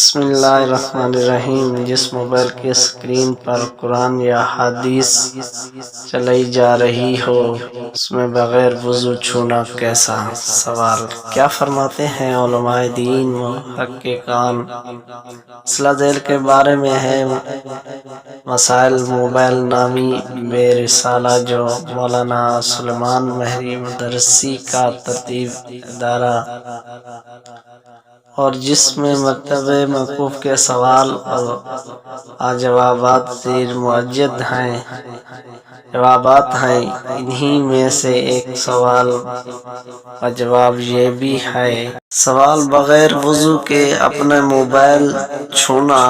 بسم اللہ الرحمن الرحیم۔ جس موبائل کی اسکرین پر قرآن یا حدیث چلائی جا رہی ہو اس میں بغیر وضو چھونا کیسا؟ سوال کیا فرماتے ہیں علماء دین و محققان؟ اصلاح ذیل کے بارے میں ہے مسائل موبائل نامی بے رسالہ جو مولانا سلیمان مہری مدرسی کا ترتیب ادارہ اور جس میں مکتب موقوف کے سوال اور جوابات زیر موجد ہیں انہی میں سے ایک سوال کا جواب یہ بھی ہے۔ سوال بغیر وضو کے اپنے موبائل چھونا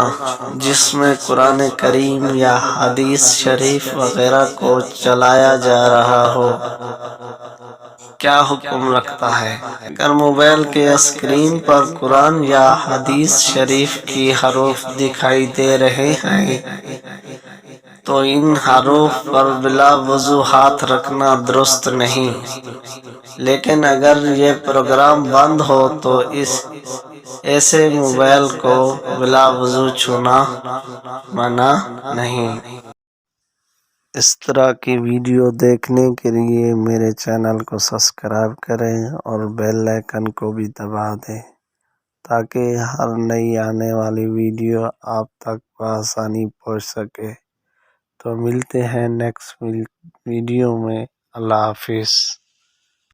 جس میں قرآن کریم یا حدیث شریف وغیرہ کو چلایا جا رہا ہو کیا حکم رکھتا ہے؟ اگر موبائل کے اسکرین پر قرآن یا حدیث شریف کی حروف دکھائی دے رہے ہیں تو ان حروف پر بلا وضو ہاتھ رکھنا درست نہیں، لیکن اگر یہ پروگرام بند ہو تو ایسے موبائل کو بلا وضو چھونا منع نہیں۔ اس طرح کی ویڈیو دیکھنے کے لیے میرے چینل کو سبسکرائب کریں اور بیل آئیکن کو بھی دبا دیں تاکہ ہر نئی آنے والی ویڈیو آپ تک بآسانی پہنچ سکے۔ تو ملتے ہیں نیکسٹ ویڈیو میں۔ اللہ حافظ۔